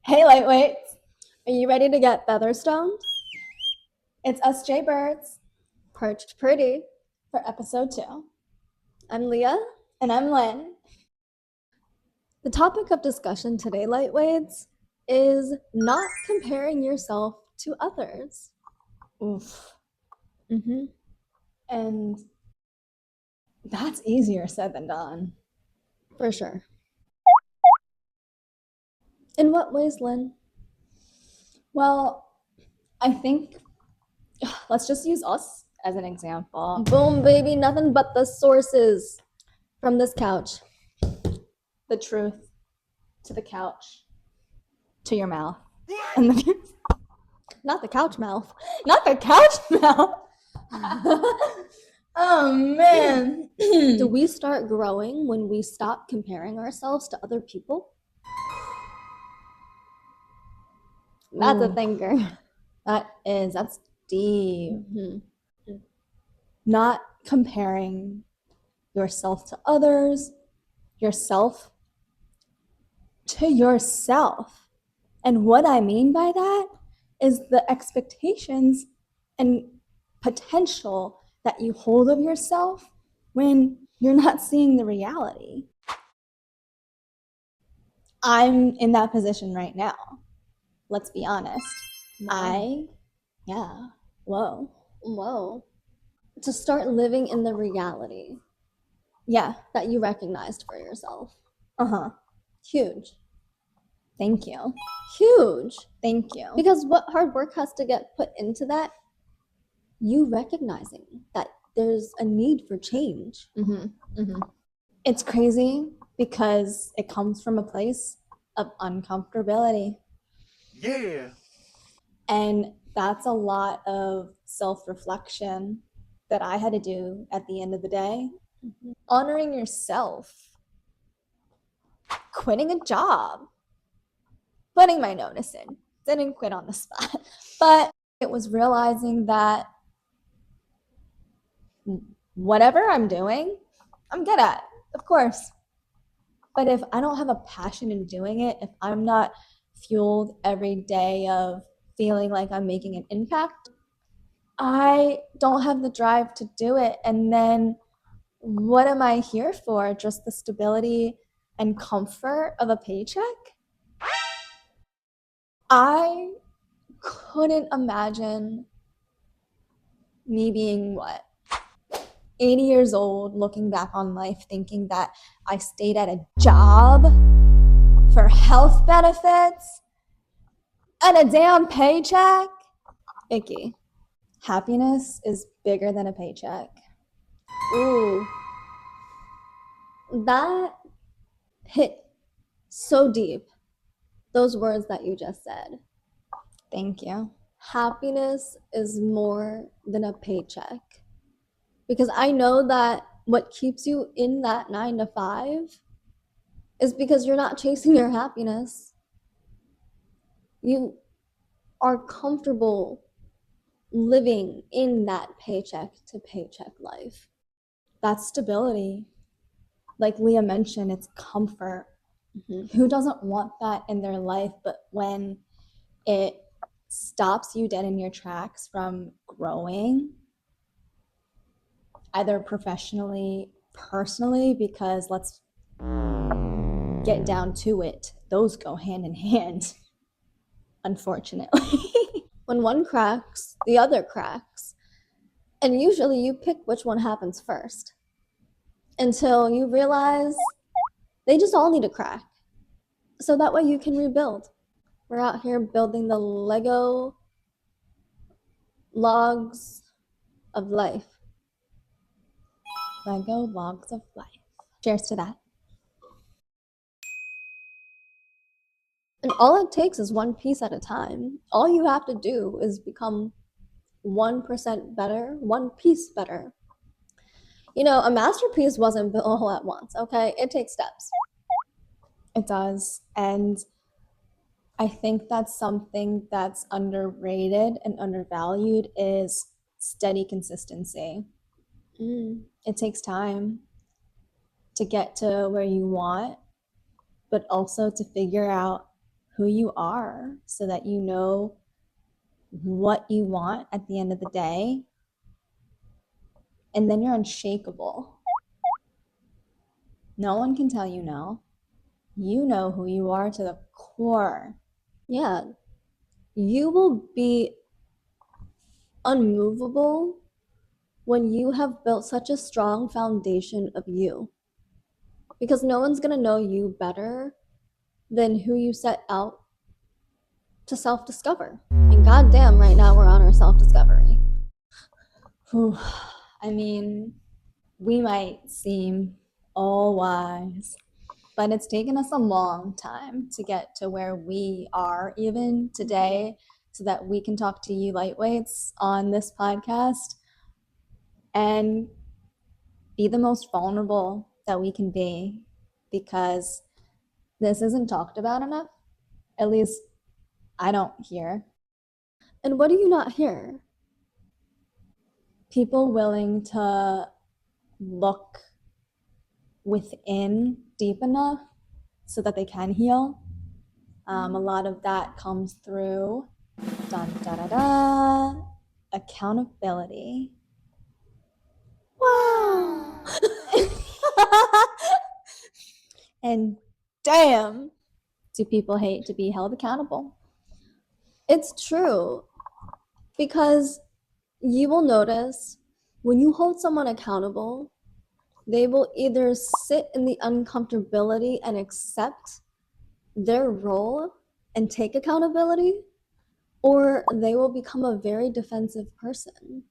Hey, LiteWeights, are you ready to get featherstoned? It's us Jaybirds, perched pretty, for episode 2. I'm Leah. And I'm Lynn. The topic of discussion today, LiteWeights, is not comparing yourself to others. Oof. And that's easier said than done. For sure. In what ways, Lynn? Well, I think let's just use us as an example. Boom, baby, nothing but the sources from this couch. The truth to the couch to your mouth. And not the couch mouth. Not the couch mouth. Oh man. Do we start growing when we stop comparing ourselves to other people? That's a thinker. That's deep. Not comparing yourself to others, yourself to yourself. And what I mean by that is the expectations and potential that you hold of yourself when you're not seeing the reality. I'm in that position right now. Let's be honest. Whoa. To start living in the reality. Yeah, that you recognized for yourself. Huge. Thank you. Huge. Thank you. Because what hard work has to get put into that? You recognizing that there's a need for change. It's crazy because it comes from a place of uncomfortability. Yeah. And that's a lot of self-reflection that I had to do at the end of the day. Honoring yourself. Quitting a job. Putting my notice in. Didn't quit on the spot. But it was realizing that whatever I'm doing, I'm good at, of course. But if I don't have a passion in doing it, if I'm not fueled every day of feeling like I'm making an impact, I don't have the drive to do it. And then what am I here for? Just the stability and comfort of a paycheck? I couldn't imagine me being 80 years old, looking back on life, thinking that I stayed at a job for health benefits and a damn paycheck. Icky. Happiness is bigger than a paycheck. Ooh. That hit so deep. Those words that you just said. Thank you. Happiness is more than a paycheck. Because I know that what keeps you in that 9 to 5 is because you're not chasing your happiness. You are comfortable living in that paycheck to paycheck life. That's stability. Like Leah mentioned, it's comfort. Who doesn't want that in their life? But when it stops you dead in your tracks from growing, either professionally, personally, because let's get down to it, those go hand in hand, unfortunately. When one cracks, the other cracks. And usually you pick which one happens first until you realize they just all need a crack. So that way you can rebuild. We're out here building the Lego logs of life. Lego logs of life. Cheers to that. And all it takes is one piece at a time. All you have to do is become 1% better, one piece better. You know, a masterpiece wasn't built all at once, okay? It takes steps. It does. And I think that's something that's underrated and undervalued is steady consistency. It takes time to get to where you want, but also to figure out who you are so that you know what you want at the end of the day. And then you're unshakable. No one can tell you no. You know who you are to the core. Yeah. You will be unmovable when you have built such a strong foundation of you. Because no one's going to know you better than who you set out to self discover. And goddamn, right now we're on our self discovery. I mean, we might seem all wise, but it's taken us a long time to get to where we are even today so that we can talk to you lightweights on this podcast and be the most vulnerable that we can be, because this isn't talked about enough. At least I don't hear. And what do you not hear? People willing to look within deep enough so that they can heal. A lot of that comes through dun, da, da, da, accountability. Wow. And damn, do people hate to be held accountable? It's true. Because you will notice when you hold someone accountable, they will either sit in the uncomfortability and accept their role and take accountability, or they will become a very defensive person.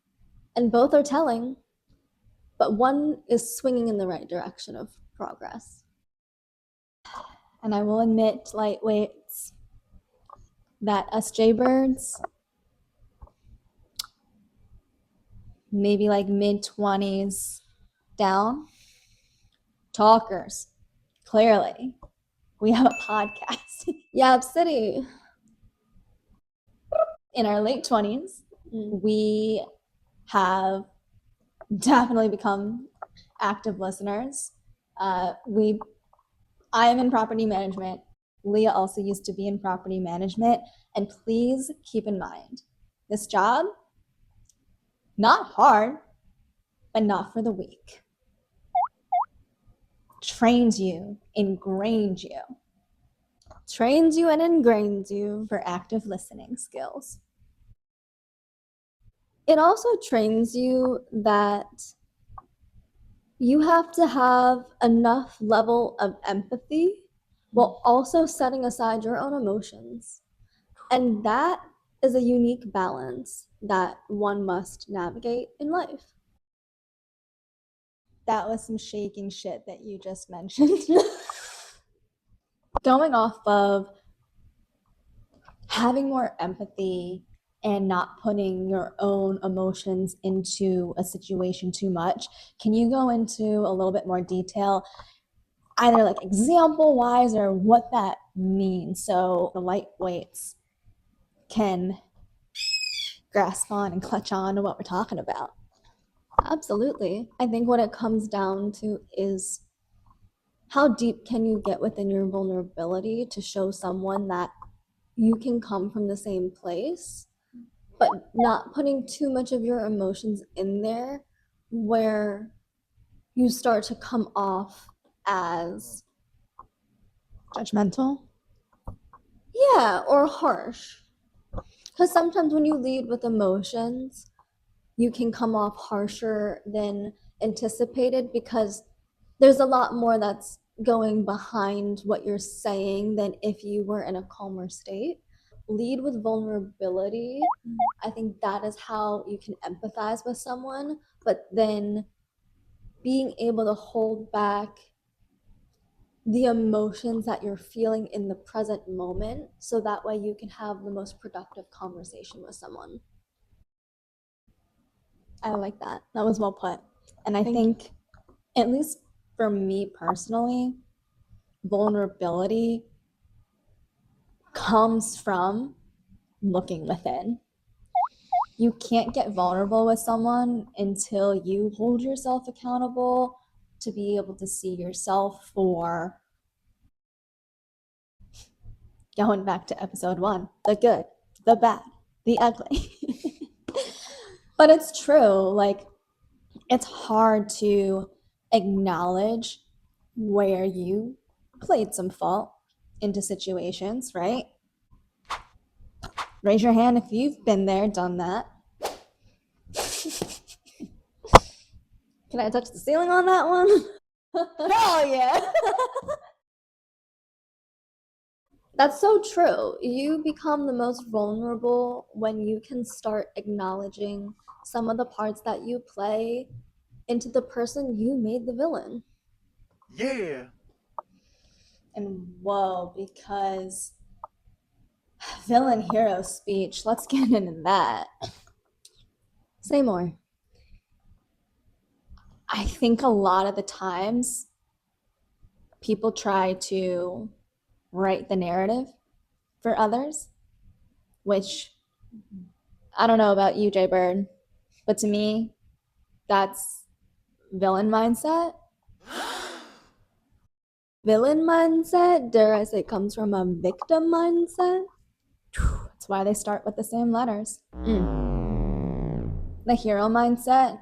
And both are telling, but one is swinging in the right direction of progress. And I will admit, lightweights, that us Jaybirds, maybe like mid-20s down, talkers, clearly, we have a podcast. Yab City. In our late 20s, we have definitely become active listeners. I am in property management. Leah also used to be in property management. And please keep in mind, this job, not hard, but not for the weak. Trains you, ingrains you. Trains you and ingrains you for active listening skills. It also trains you that you have to have enough level of empathy while also setting aside your own emotions. And that is a unique balance that one must navigate in life. That was some shaking shit that you just mentioned. Going off of having more empathy and not putting your own emotions into a situation too much, can you go into a little bit more detail, either like example wise or what that means, so the lightweights can grasp on and clutch on to what we're talking about? Absolutely. I think what it comes down to is how deep can you get within your vulnerability to show someone that you can come from the same place, but not putting too much of your emotions in there where you start to come off as judgmental? Yeah, or harsh. Because sometimes when you lead with emotions, you can come off harsher than anticipated because there's a lot more that's going behind what you're saying than if you were in a calmer state. Lead with vulnerability. I think that is how you can empathize with someone, but then being able to hold back the emotions that you're feeling in the present moment so that way you can have the most productive conversation with someone. I like that. That was well put. And I think, at least for me personally, vulnerability comes from looking within. You can't get vulnerable with someone until you hold yourself accountable to be able to see yourself for Going back to episode 1, the good, the bad, the ugly. But it's true. Like, it's hard to acknowledge where you played some fault into situations, right? Raise your hand if you've been there, done that. Can I touch the ceiling on that one? Hell yeah. That's so true. You become the most vulnerable when you can start acknowledging some of the parts that you play into the person you made the villain. Yeah. And whoa, because villain hero speech, let's get into that. Say more. I think a lot of the times people try to write the narrative for others, which I don't know about you, Jaybird, but to me, that's villain mindset. Villain mindset, dare I say, comes from a victim mindset. That's why they start with the same letters. The hero mindset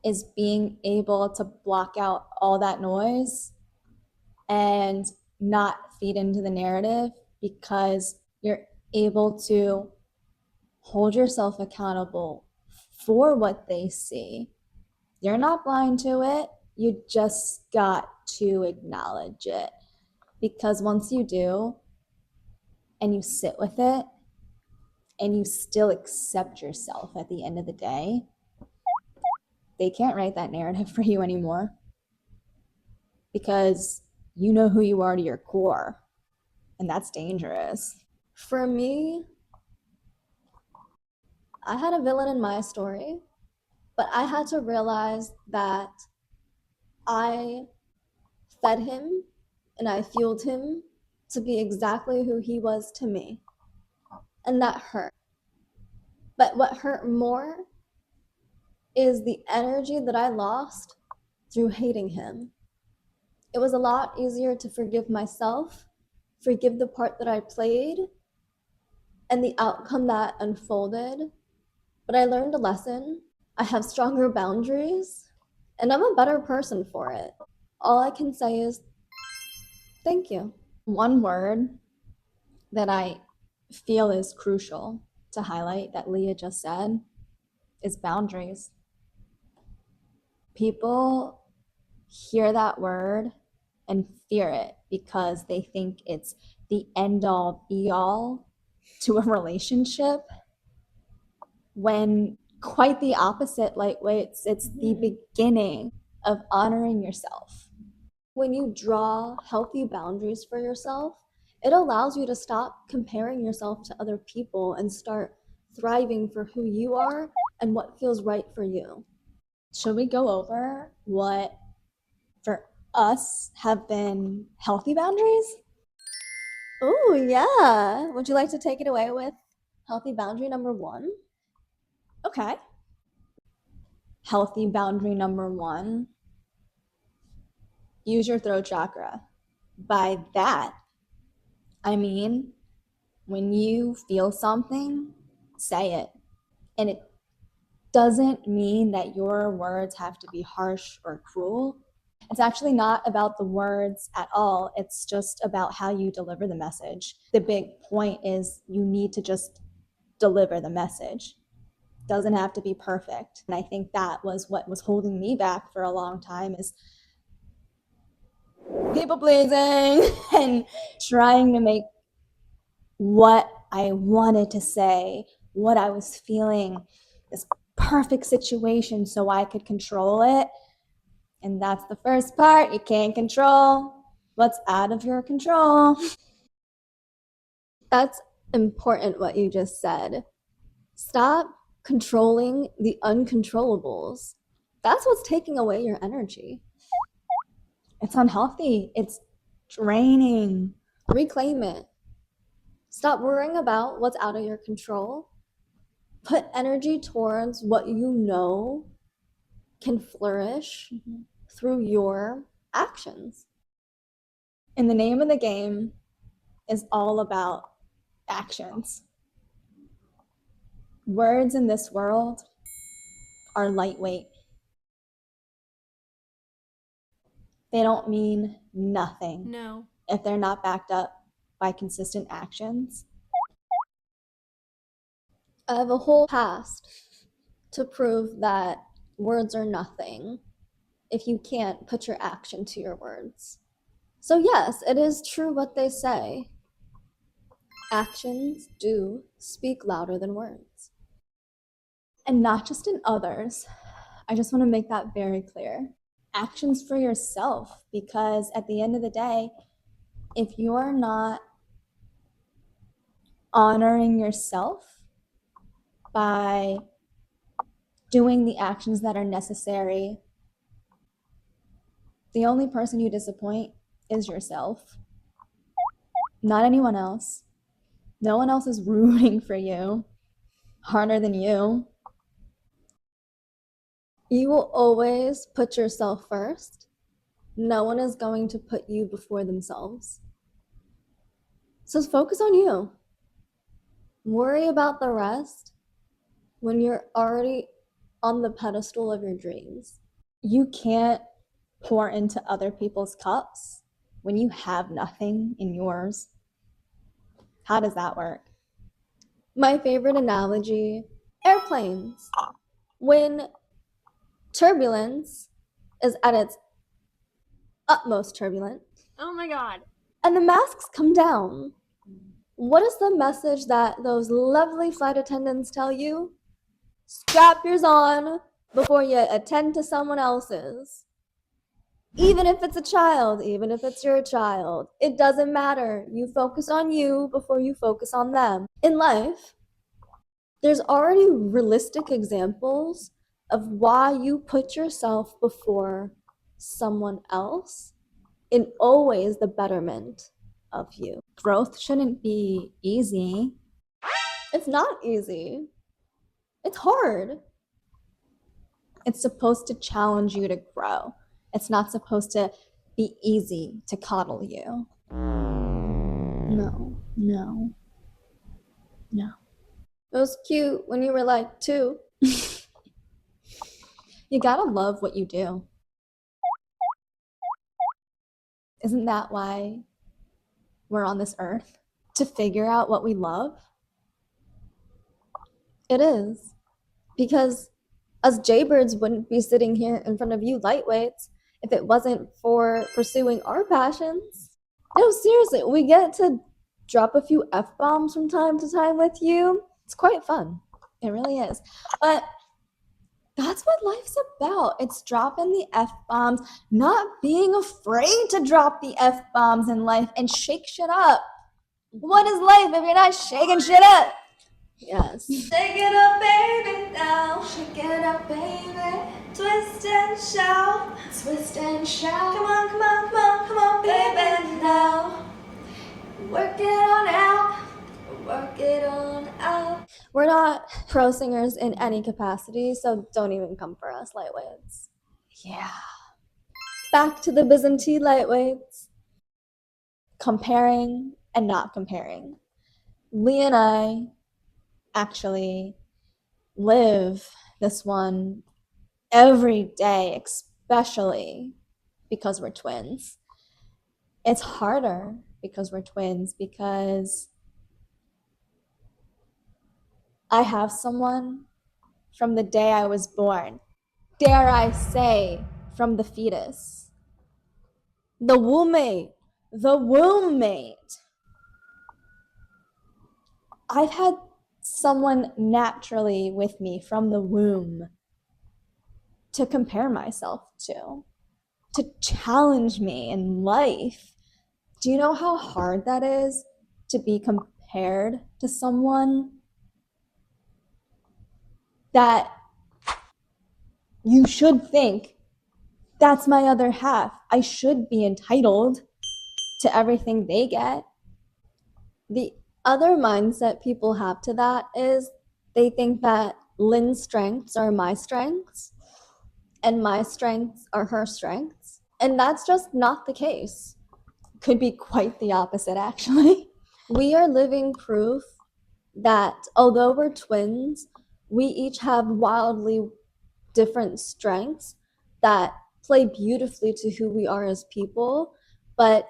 is being able to block out all that noise and not feed into the narrative because you're able to hold yourself accountable for what they see. You're not blind to it. You just got to acknowledge it. Because once you do, and you sit with it, and you still accept yourself at the end of the day, they can't write that narrative for you anymore. Because you know who you are to your core. And that's dangerous. For me, I had a villain in my story, but I had to realize that I fed him and I fueled him to be exactly who he was to me. And that hurt. But what hurt more is the energy that I lost through hating him. It was a lot easier to forgive myself, forgive the part that I played, and the outcome that unfolded. But I learned a lesson. I have stronger boundaries, and I'm a better person for it. All I can say is thank you. One word that I feel is crucial to highlight that Leah just said is boundaries. People hear that word and fear it because they think it's the end all be all to a relationship, when quite the opposite, LiteWeights. It's the beginning of honoring yourself. When you draw healthy boundaries for yourself, it allows you to stop comparing yourself to other people and start thriving for who you are and what feels right for you. Should we go over what for us have been healthy boundaries? Oh, yeah. Would you like to take it away with healthy boundary number 1? Okay. Healthy boundary number 1, use your throat chakra. By that, I mean, when you feel something, say it. And it doesn't mean that your words have to be harsh or cruel. It's actually not about the words at all. It's just about how you deliver the message. The big point is you need to just deliver the message. It doesn't have to be perfect. And I think that was what was holding me back for a long time, is people pleasing and trying to make what I wanted to say, what I was feeling, this perfect situation so I could control it. And that's the first part. You can't control what's out of your control. That's important what you just said. Stop controlling the uncontrollables. That's what's taking away your energy. It's unhealthy. It's draining. Reclaim it. Stop worrying about what's out of your control. Put energy towards what you know can flourish through your actions. And the name of the game is all about actions. Words in this world are lightweight. They don't mean nothing if they're not backed up by consistent actions. I have a whole past to prove that words are nothing if you can't put your action to your words. So, yes, it is true what they say. Actions do speak louder than words. And not just in others. I just want to make that very clear. Actions for yourself, because at the end of the day, if you're not honoring yourself by doing the actions that are necessary, the only person you disappoint is yourself, not anyone else. No one else is rooting for you harder than you. You will always put yourself first. No one is going to put you before themselves. So focus on you. Worry about the rest when you're already on the pedestal of your dreams. You can't pour into other people's cups when you have nothing in yours. How does that work? My favorite analogy, airplanes. When turbulence is at its utmost turbulent. Oh my god. And the masks come down. What is the message that those lovely flight attendants tell you? Strap yours on before you attend to someone else's. Even if it's a child, even if it's your child, it doesn't matter. You focus on you before you focus on them. In life, there's already realistic examples of why you put yourself before someone else in always the betterment of you. Growth shouldn't be easy. It's not easy. It's hard. It's supposed to challenge you to grow. It's not supposed to be easy to coddle you. No, no, no. It was cute when you were like 2. You gotta love what you do. Isn't that why we're on this earth? To figure out what we love? It is. Because us Jaybirds wouldn't be sitting here in front of you LiteWeights if it wasn't for pursuing our passions. No, seriously, we get to drop a few F-bombs from time to time with you. It's quite fun. It really is. But that's what life's about. It's dropping the F-bombs, not being afraid to drop the F-bombs in life and shake shit up. What is life if you're not shaking shit up? Yes. Shake it up, baby, now. Shake it up, baby. Twist and shout. Twist and shout. Come on, come on, come on, come on, baby, now. Work it on out. Work it on out. We're not pro singers in any capacity, so don't even come for us, LiteWeights. Yeah. Back to the Byzantine LiteWeights. Comparing and not comparing. Lee and I actually live this one every day, especially because we're twins. It's harder because we're twins, because I have someone from the day I was born, dare I say, from the fetus. The womb mate. The womb mate. I've had someone naturally with me from the womb to compare myself to challenge me in life. Do you know how hard that is to be compared to someone that you should think, that's my other half. I should be entitled to everything they get. The other mindset people have to that is they think that Lynn's strengths are my strengths and my strengths are her strengths. And that's just not the case. Could be quite the opposite, actually. We are living proof that although we're twins, we each have wildly different strengths that play beautifully to who we are as people, but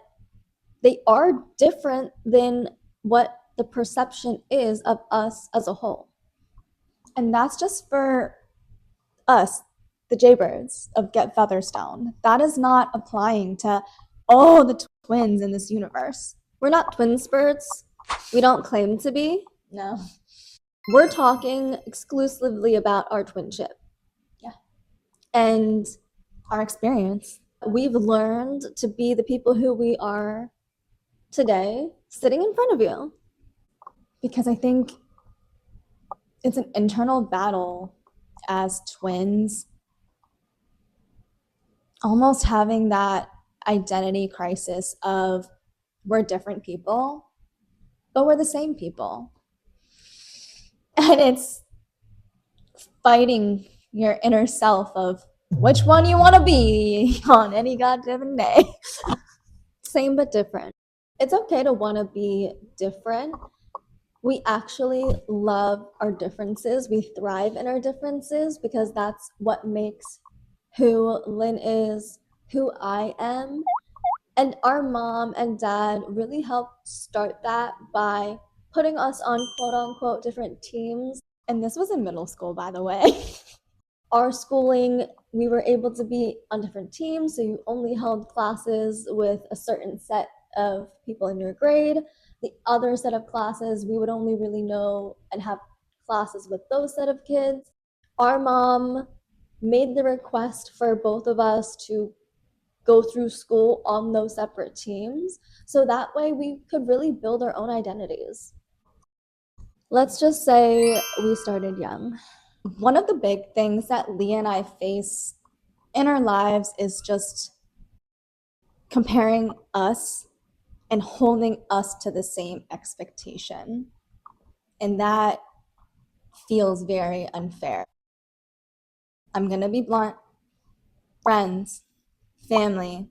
they are different than what the perception is of us as a whole. And that's just for us, the Jaybirds of Get Featherstoned. That is not applying to all the twins in this universe. We're not twin spurts. We don't claim to be. No. We're talking exclusively about our twinship. Yeah. And Our experience. we've learned to be the people who we are today, sitting in front of you. Because I think it's an internal battle as twins, almost having that identity crisis of we're different people, but we're the same people. And it's fighting your inner self of which one you want to be on any goddamn day. Same but different. It's okay to want to be different. We actually love our differences. We thrive in our differences because that's what makes who Lynn is, who I am. And our mom and dad really helped start that by putting us on quote unquote different teams. And this was in middle school, by the way. Our schooling, we were able to be on different teams, so you only held classes with a certain set of people in your grade. The other set of classes, we would only really know and have classes with those set of kids. Our mom made the request for both of us to go through school on those separate teams, so that way we could really build our own identities. Let's just say we started young. One of the big things that Leah and I face in our lives is just comparing us and holding us to the same expectation. And that feels very unfair. I'm going to be blunt. Friends, family,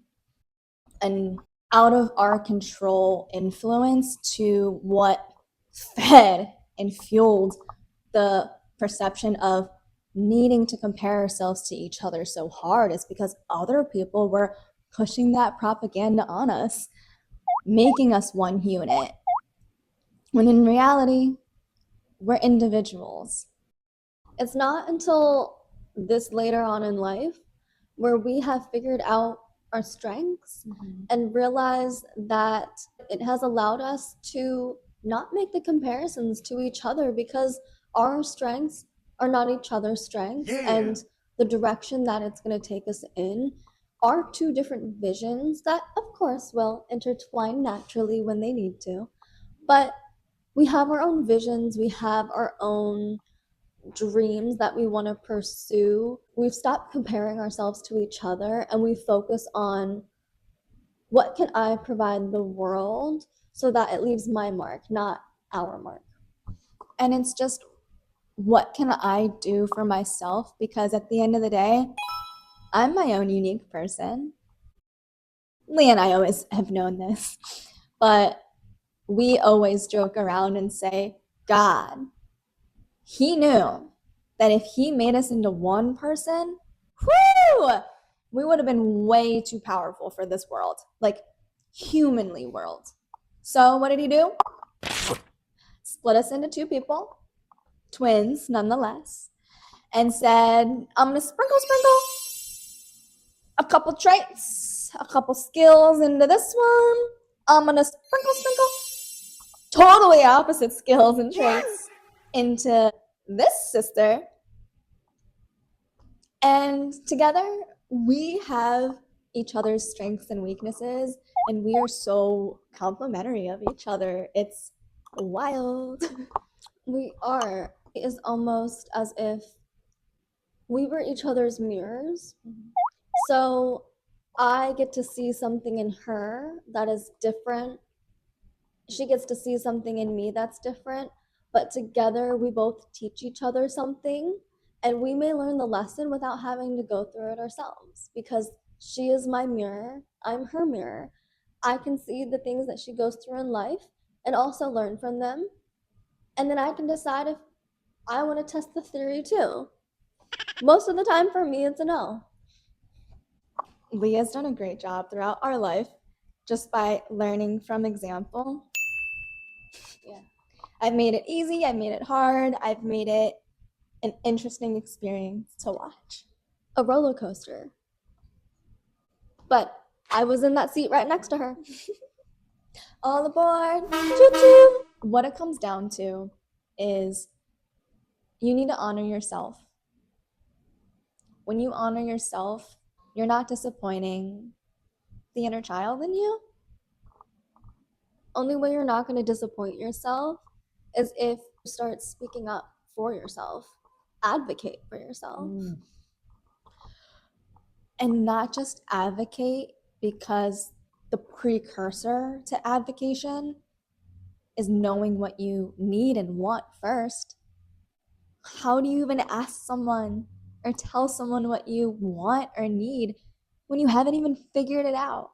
an out of our control influence to what fed and fueled the perception of needing to compare ourselves to each other so hard is because other people were pushing that propaganda on us, making us one unit. When in reality, we're individuals. It's not until this later on in life where we have figured out our strengths and realize that it has allowed us to not make the comparisons to each other because our strengths are not each other's strengths, Yeah. and the direction that it's going to take us in are two different visions that of course will intertwine naturally when they need to, but we have our own visions, we have our own dreams that we want to pursue. We've stopped comparing ourselves to each other and we focus on what can I provide the world so that it leaves my mark, not our mark. And it's just, what can I do for myself? Because at the end of the day, I'm my own unique person. Leah and I always have known this, but we always joke around and say, God, he knew that if he made us into one person, whoo, we would have been way too powerful for this world, like humanly world. So what did he do? Split us into two people, twins nonetheless, and said, I'm gonna sprinkle a couple traits, a couple skills into this one. I'm gonna sprinkle totally opposite skills and traits into this sister. And together we have each other's strengths and weaknesses, and we are so complementary of each other. It's wild. We are. It is almost as if we were each other's mirrors. So I get to see something in her that is different. She gets to see something in me that's different. But together, we both teach each other something. And we may learn the lesson without having to go through it ourselves because she is my mirror. I'm her mirror. I can see the things that she goes through in life, and also learn from them. And then I can decide if I want to test the theory too. Most of the time for me, it's a no. Leah's done a great job throughout our life just by learning from example. Yeah. I've made it easy, I've made it hard, I've made it an interesting experience to watch. A roller coaster. But I was in that seat right next to her. All aboard! Choo-choo! What it comes down to is you need to honor yourself. When you honor yourself, you're not disappointing the inner child in you. Only way you're not going to disappoint yourself is if you start speaking up for yourself, advocate for yourself. And not just advocate, because the precursor to advocation is knowing what you need and want first. How do you even ask someone or tell someone what you want or need when you haven't even figured it out?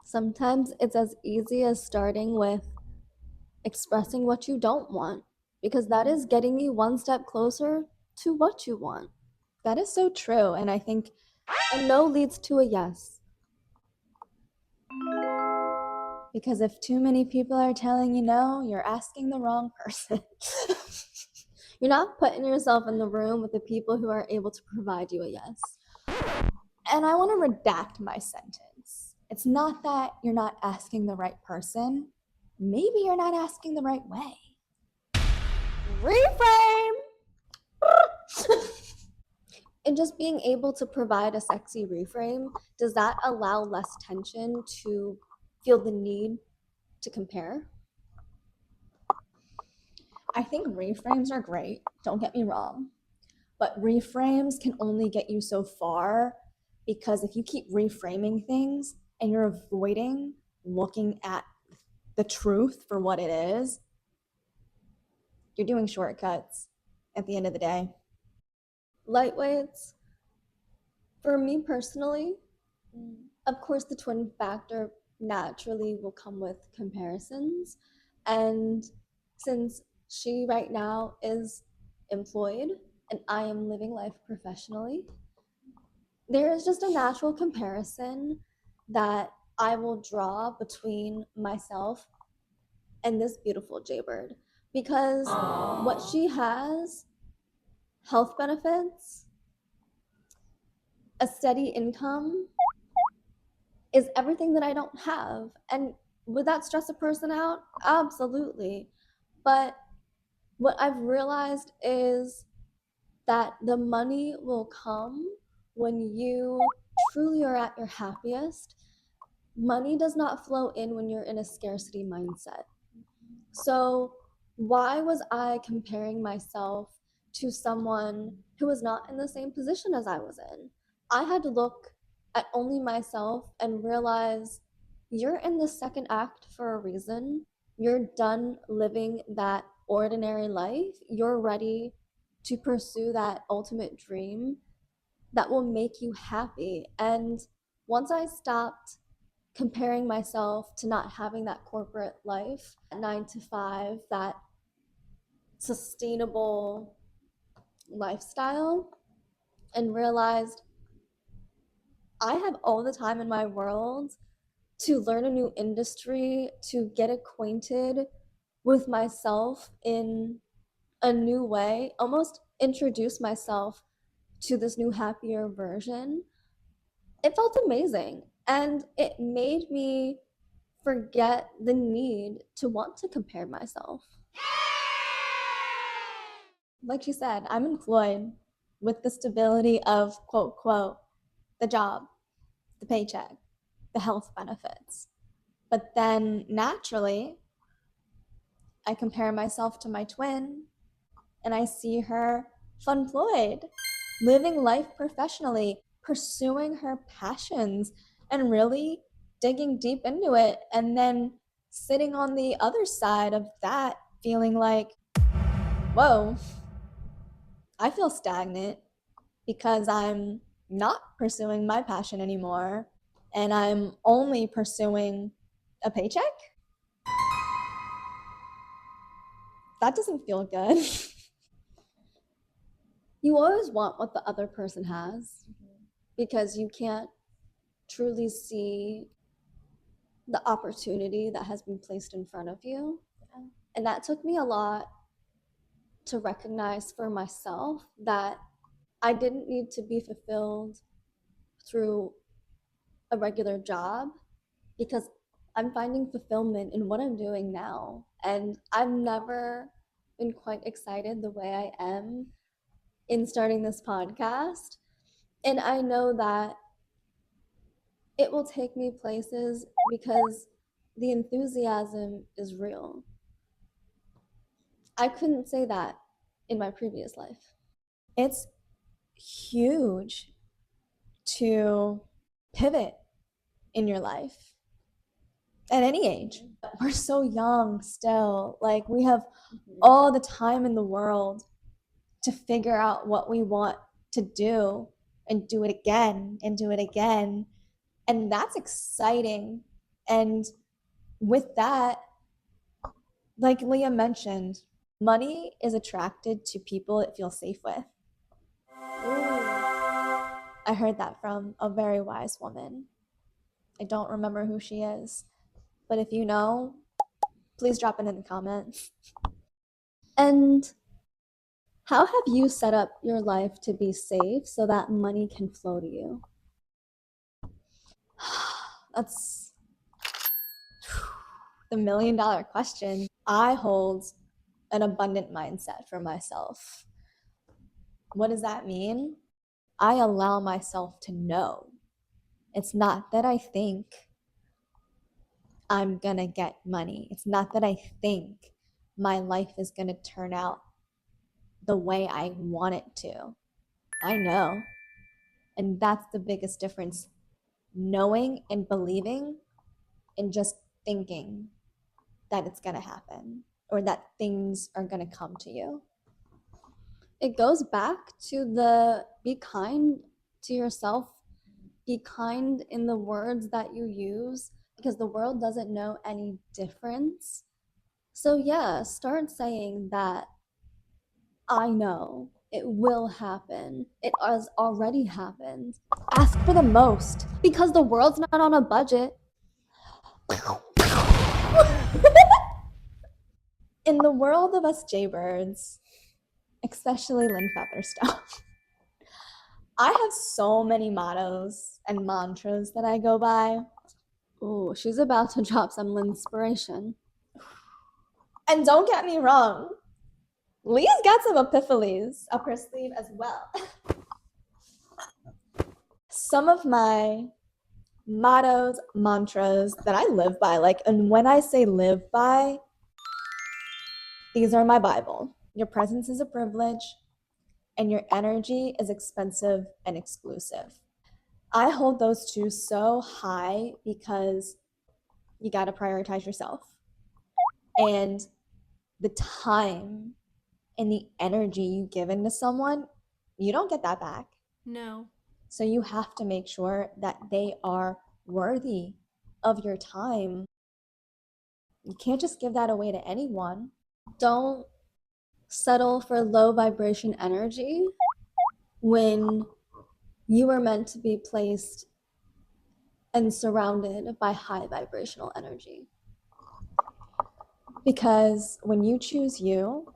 Sometimes it's as easy as starting with expressing what you don't want, because that is getting you one step closer to what you want. That is so true. And I think a no leads to a yes. Because if too many people are telling you no, you're asking the wrong person. You're not putting yourself in the room with the people who are able to provide you a yes. And I want to redact my sentence. It's not that you're not asking the right person. Maybe you're not asking the right way. Reframe! And just being able to provide a sexy reframe, does that allow less tension to feel the need to compare? I think reframes are great, don't get me wrong. But reframes can only get you so far, because if you keep reframing things and you're avoiding looking at the truth for what it is, you're doing shortcuts at the end of the day. LiteWeights, for me personally, of course the twin factor naturally will come with comparisons. And since she right now is employed and I am living life professionally, there is just a natural comparison that I will draw between myself and this beautiful Jaybird, because what she has, health benefits, a steady income, is everything that I don't have. And would that stress a person out? Absolutely. But what I've realized is that the money will come when you truly are at your happiest. Money does not flow in when you're in a scarcity mindset. So why was I comparing myself to someone who was not in the same position as I was in? I had to look at only myself and realize you're in the second act for a reason. You're done living that ordinary life. You're ready to pursue that ultimate dream that will make you happy. And once I stopped comparing myself to not having that corporate life, 9 to 5, that sustainable lifestyle, and realized I have all the time in my world to learn a new industry, to get acquainted with myself in a new way, almost introduce myself to this new happier version. It felt amazing, and it made me forget the need to want to compare myself. Like she said, I'm employed with the stability of, quote, quote, the job, the paycheck, the health benefits. But then naturally, I compare myself to my twin, and I see her funployed, living life professionally, pursuing her passions, and really digging deep into it. And then sitting on the other side of that, feeling like, whoa, I feel stagnant because I'm not pursuing my passion anymore, and I'm only pursuing a paycheck. that doesn't feel good. You always want what the other person has because you can't truly see the opportunity that has been placed in front of you. And that took me a lot to recognize for myself that I didn't need to be fulfilled through a regular job because I'm finding fulfillment in what I'm doing now. And I've never been quite excited the way I am in starting this podcast. And I know that it will take me places because the enthusiasm is real. I couldn't say that in my previous life. It's huge to pivot in your life at any age. We're so young still. Like, we have all the time in the world to figure out what we want to do and do it again and do it again. And that's exciting. And with that, like Leah mentioned, money is attracted to people it feels safe with. I heard that from a very wise woman. I don't remember who she is, but if you know, please drop it in the comments. And how have you set up your life to be safe so that money can flow to you? That's the $1 million question. I hold an abundant mindset for myself. What does that mean? I allow myself to know. It's not that I think I'm gonna get money. It's not that I think my life is gonna turn out the way I want it to. I know. And that's the biggest difference. Knowing and believing and just thinking that it's gonna happen or that things are gonna come to you. It goes back to the be kind to yourself, be kind in the words that you use because the world doesn't know any difference. So, yeah, start saying that I know it will happen. It has already happened. Ask for the most because the world's not on a budget. In the world of us Jaybirds, especially Lynn Featherstone, I have so many mottos and mantras that I go by. Oh, she's about to drop some inspiration. And don't get me wrong, Lee's got some epiphanies up her sleeve as well. Some of my mottos, mantras that I live by, and when I say live by, these are my Bible. Your presence is a privilege, and your energy is expensive and exclusive. I hold those two so high because you got to prioritize yourself. And the time and the energy you give into someone, you don't get that back. No. So you have to make sure that they are worthy of your time. You can't just give that away to anyone. Don't settle for low vibration energy when you are meant to be placed and surrounded by high vibrational energy. Because when you choose you,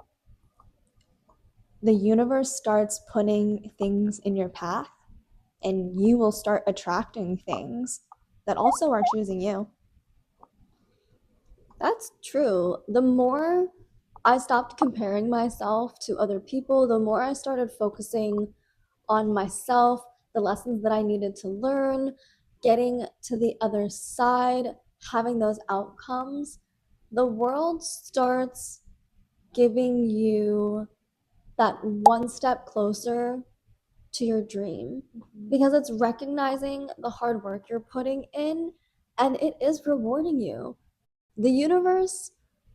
the universe starts putting things in your path, and you will start attracting things that also are choosing you. That's true. The more I stopped comparing myself to other people, the more I started focusing on myself, the lessons that I needed to learn, getting to the other side, having those outcomes, the world starts giving you that one step closer to your dream because it's recognizing the hard work you're putting in and it is rewarding you. The universe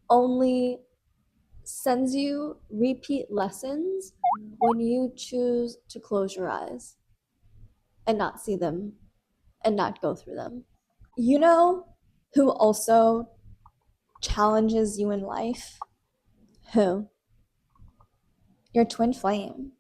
only sends you repeat lessons when you choose to close your eyes and not see them and not go through them. You know who also challenges you in life? Who? Your twin flame.